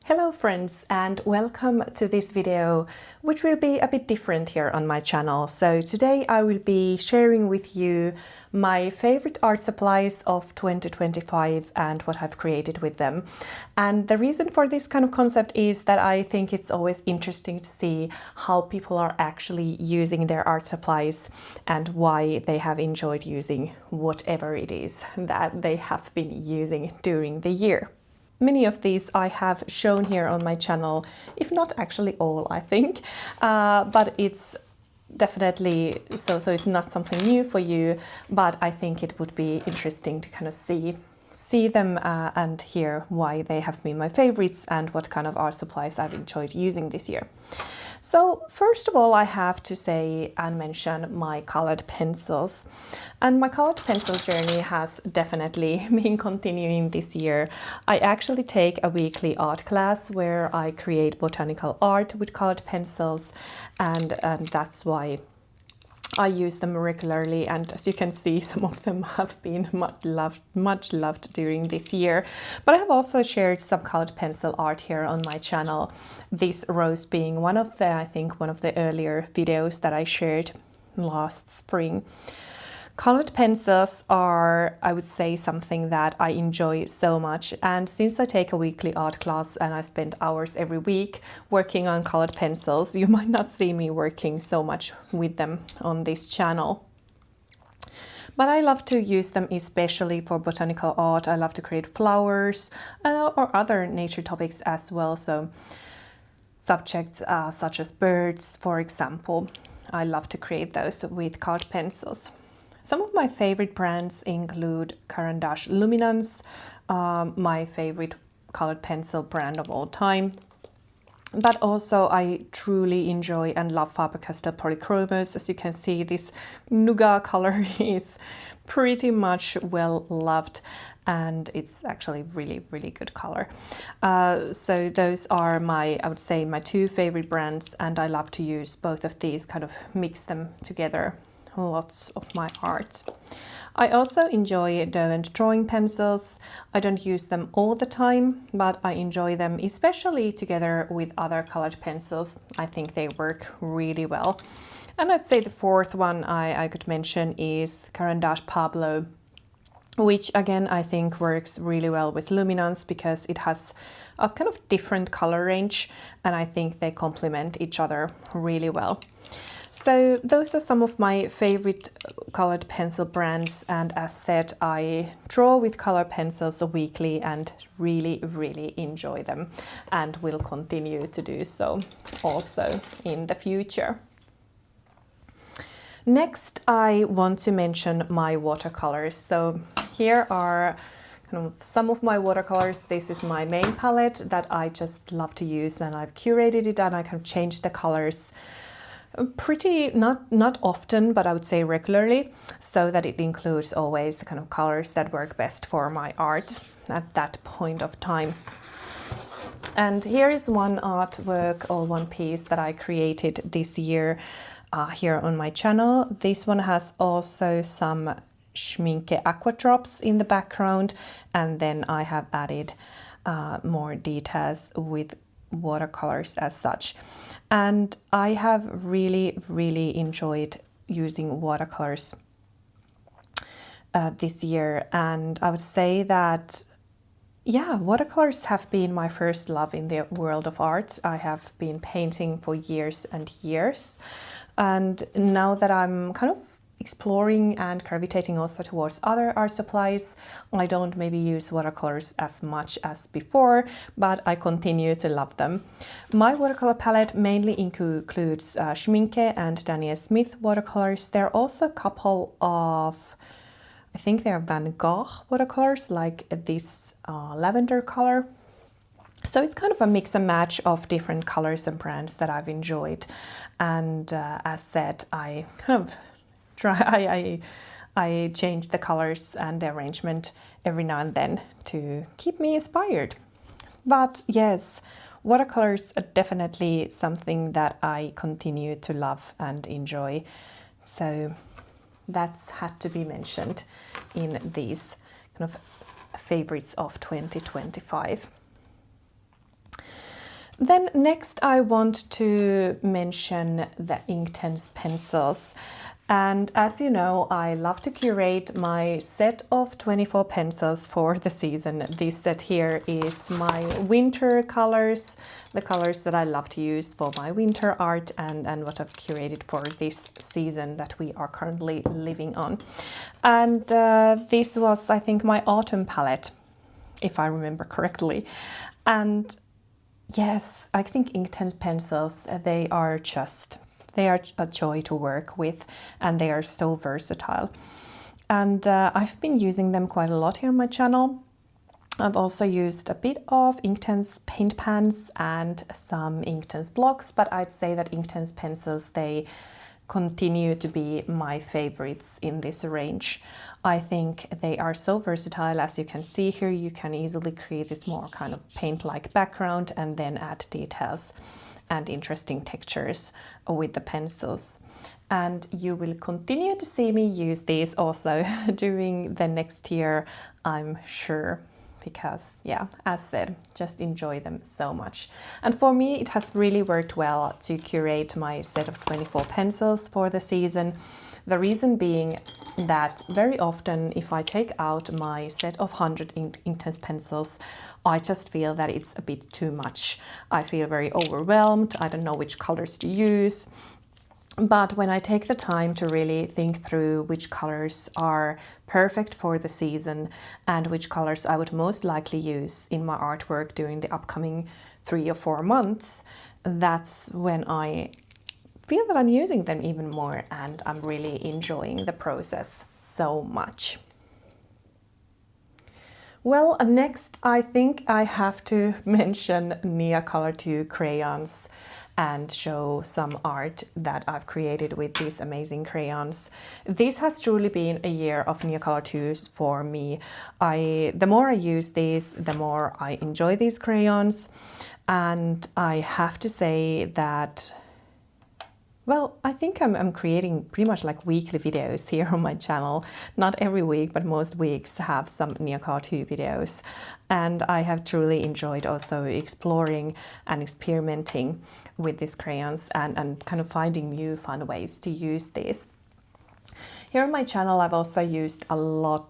Hello friends, and welcome to this video, which will be a bit different here on my channel. So today I will be sharing with you my favorite art supplies of 2025 and what I've created with them. And the reason for this kind of concept is that I think it's always interesting to see how people are actually using their art supplies and why they have enjoyed using whatever it is that they have been using during the year. Many of these I have shown here on my channel, if not actually all, I think, but it's definitely so it's not something new for you, but I think it would be interesting to kind of see them and hear why they have been my favorites and what kind of art supplies I've enjoyed using this year. So first of all, I have to say and mention my colored pencils. And my colored pencils journey has definitely been continuing this year. I actually take a weekly art class where I create botanical art with colored pencils, and that's why I use them regularly, and as you can see, some of them have been much loved during this year. But I have also shared some colored pencil art here on my channel, this rose being one of the earlier videos that I shared last spring. Colored pencils are, I would say, something that I enjoy so much, and since I take a weekly art class and I spend hours every week working on colored pencils, you might not see me working so much with them on this channel. But I love to use them especially for botanical art. I love to create flowers or other nature topics as well, so subjects such as birds, for example. I love to create those with colored pencils. Some of my favorite brands include Caran D'Ache Luminance, my favorite colored pencil brand of all time. But also I truly enjoy and love Faber Castell Polychromos. As you can see, this nougat color is pretty much well loved, and it's actually really good color. So those are I would say my two favorite brands, and I love to use both of these, kind of mix them together. Lots of my art. I also enjoy Derwent Drawing pencils. I don't use them all the time, but I enjoy them, especially together with other colored pencils. I think they work really well. And I'd say the fourth one I could mention is Caran D'Ache Pablo, which again I think works really well with Luminance because it has a kind of different color range, and I think they complement each other really well. So those are some of my favorite colored pencil brands, and as said, I draw with color pencils weekly and really enjoy them, and will continue to do so also in the future. Next, I want to mention my watercolors. So here are kind of some of my watercolors. This is my main palette that I just love to use, and I've curated it and I can change the colors pretty, not often, but I would say regularly, so that it includes always the kind of colors that work best for my art at that point of time. And here is one artwork or one piece that I created this year here on my channel. This one has also some Schmincke aqua drops in the background, and then I have added more details with watercolors as such. And I have really enjoyed using watercolors this year, and I would say that watercolors have been my first love in the world of art. I have been painting for years and years, and now that I'm kind of exploring and gravitating also towards other art supplies, I don't maybe use watercolors as much as before, but I continue to love them. My watercolor palette mainly includes Schmincke and Daniel Smith watercolors. There are also a couple of, I think they're Van Gogh watercolors, like this lavender color. So it's kind of a mix and match of different colors and brands that I've enjoyed. And as said, I kind of I change the colors and the arrangement every now and then to keep me inspired. But yes, watercolors are definitely something that I continue to love and enjoy. So that's had to be mentioned in these kind of favorites of 2025. Then next I want to mention the Inktense pencils. And as you know, I love to curate my set of 24 pencils for the season. This set here is my winter colors, the colors that I love to use for my winter art and what I've curated for this season that we are currently living on. And this was, I think, my autumn palette, if I remember correctly. And yes, I think Inktense pencils, they are a joy to work with, and they are so versatile. And I've been using them quite a lot here on my channel. I've also used a bit of Inktense paint pans and some Inktense blocks, but I'd say that Inktense pencils, they continue to be my favorites in this range. I think they are so versatile. As you can see here, you can easily create this more kind of paint-like background and then add details and interesting textures with the pencils. And you will continue to see me use these also during the next year, I'm sure, because yeah, as said, just enjoy them so much. And for me, it has really worked well to curate my set of 24 pencils for the season. The reason being that very often if I take out my set of 100 Inktense pencils, I just feel that it's a bit too much. I feel very overwhelmed. I don't know which colors to use. But when I take the time to really think through which colors are perfect for the season and which colors I would most likely use in my artwork during the upcoming 3 or 4 months, that's when I feel that I'm using them even more, and I'm really enjoying the process so much. Well, next I think I have to mention Neocolor II crayons and show some art that I've created with these amazing crayons. This has truly been a year of Neocolor IIs for me. The more I use these, the more I enjoy these crayons, and I have to say that, well, I think I'm creating pretty much like weekly videos here on my channel. Not every week, but most weeks have some Neocolor II videos. And I have truly enjoyed also exploring and experimenting with these crayons and kind of finding new fun ways to use these. Here on my channel, I've also used a lot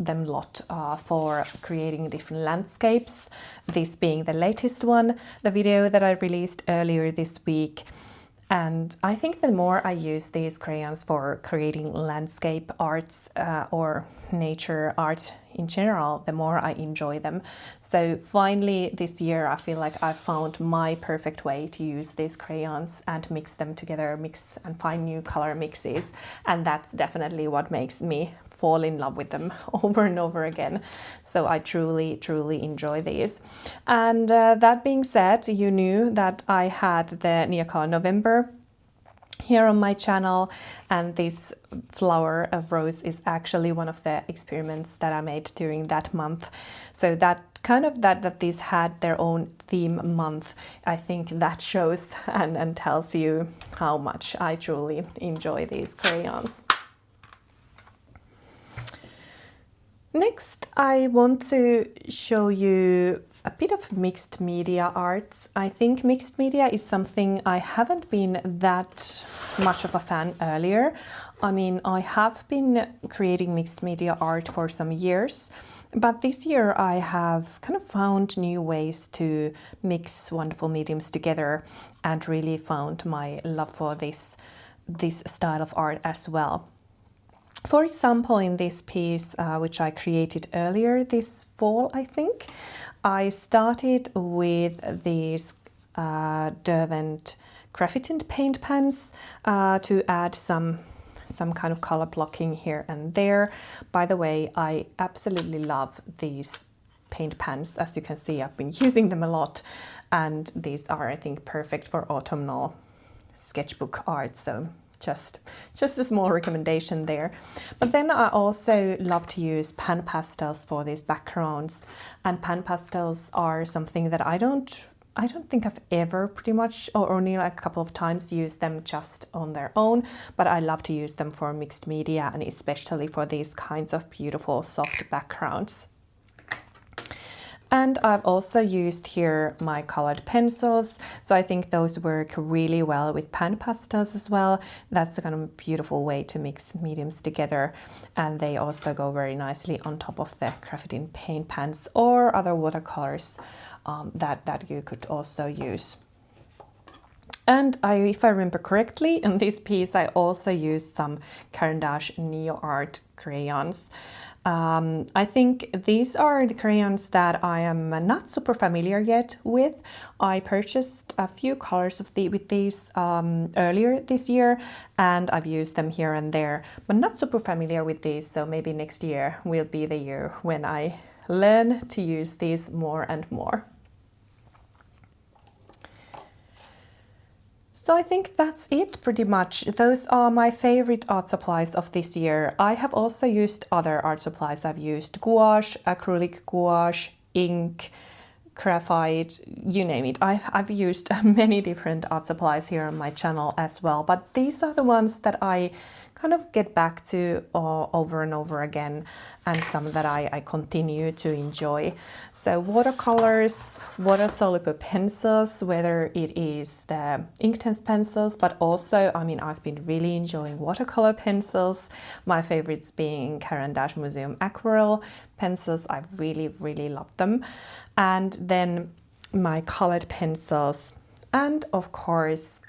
for creating different landscapes. This being the latest one, the video that I released earlier this week. And I think the more I use these crayons for creating landscape arts or nature art in general, the more I enjoy them. So finally this year I feel like I found my perfect way to use these crayons and mix them together, mix and find new color mixes. And that's definitely what makes me fall in love with them over and over again. So I truly enjoy these. And that being said, you knew that I had the Neocolor November here on my channel, and this flower of rose is actually one of the experiments that I made during that month. So that these had their own theme month, I think that shows and tells you how much I truly enjoy these crayons. Next, I want to show you a bit of mixed media arts. I think mixed media is something I haven't been that much of a fan earlier. I mean, I have been creating mixed media art for some years, but this year I have kind of found new ways to mix wonderful mediums together and really found my love for this style of art as well. For example, in this piece, which I created earlier this fall, I think, I started with these Derwent Graphitint paint pans to add some kind of color blocking here and there. By the way, I absolutely love these paint pans. As you can see, I've been using them a lot, and these are, I think, perfect for autumnal sketchbook art. So just a small recommendation there. But then I also love to use pan pastels for these backgrounds, and pan pastels are something that I don't think I've ever pretty much, or only like a couple of times, used them just on their own, but I love to use them for mixed media and especially for these kinds of beautiful soft backgrounds. And I've also used here my colored pencils, so I think those work really well with pan pastels as well. That's a kind of beautiful way to mix mediums together, and they also go very nicely on top of the graphitint paint pans or other watercolors that you could also use. And if I remember correctly, in this piece I also used some Caran D'Ache Neoart crayons. I think these are the crayons that I am not super familiar yet with. I purchased a few colors with these earlier this year, and I've used them here and there, but not super familiar with these, so maybe next year will be the year when I learn to use these more and more. So I think that's it pretty much. Those are my favorite art supplies of this year. I have also used other art supplies. I've used gouache, acrylic gouache, ink, graphite, you name it. I've used many different art supplies here on my channel as well, but these are the ones that I kind of get back to over and over again, and some that I continue to enjoy. So watercolors, water-soluble pencils, whether it is the Inktense pencils, but also, I mean, I've been really enjoying watercolor pencils. My favorites being Caran D'Ache Museum Aquarelle pencils. I really love them. And then my colored pencils, and of course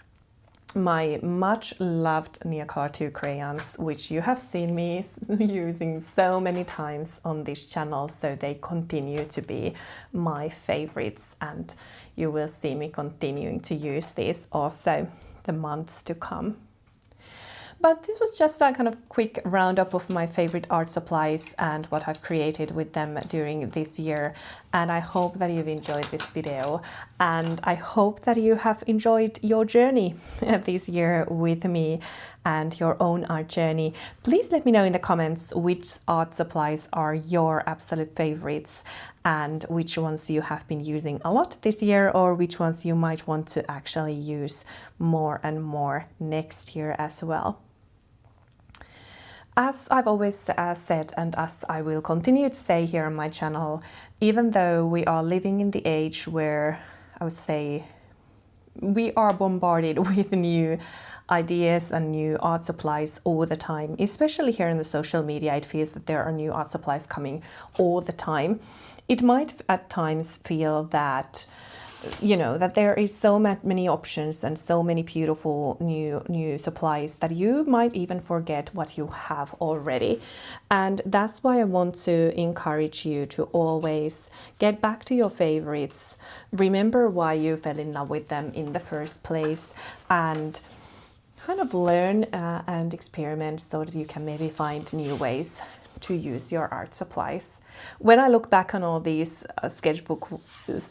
my much loved Neocolor II crayons, which you have seen me using so many times on this channel, so they continue to be my favorites, and you will see me continuing to use these also the months to come. But this was just a kind of quick roundup of my favorite art supplies and what I've created with them during this year. And I hope that you've enjoyed this video, and I hope that you have enjoyed your journey this year with me and your own art journey. Please let me know in the comments which art supplies are your absolute favorites and which ones you have been using a lot this year, or which ones you might want to actually use more and more next year as well. As I've always said, and as I will continue to say here on my channel, even though we are living in the age where I would say we are bombarded with new ideas and new art supplies all the time, especially here in the social media, it feels that there are new art supplies coming all the time. It might at times feel that, you know, that there is so many options and so many beautiful new supplies that you might even forget what you have already. And that's why I want to encourage you to always get back to your favorites, remember why you fell in love with them in the first place, and kind of learn and experiment so that you can maybe find new ways to use your art supplies. When I look back on all these sketchbook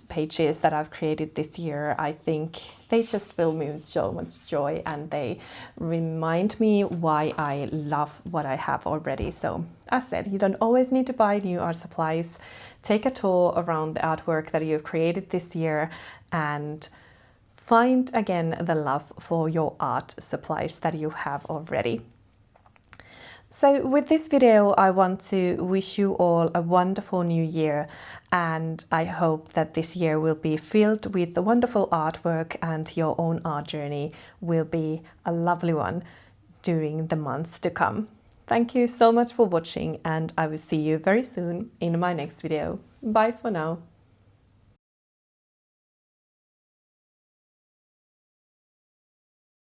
pages that I've created this year, I think they just fill me with so much joy, and they remind me why I love what I have already. So as said, you don't always need to buy new art supplies. Take a tour around the artwork that you've created this year and find again the love for your art supplies that you have already. So with this video, I want to wish you all a wonderful new year, and I hope that this year will be filled with the wonderful artwork, and your own art journey will be a lovely one during the months to come. Thank you so much for watching, and I will see you very soon in my next video. Bye for now.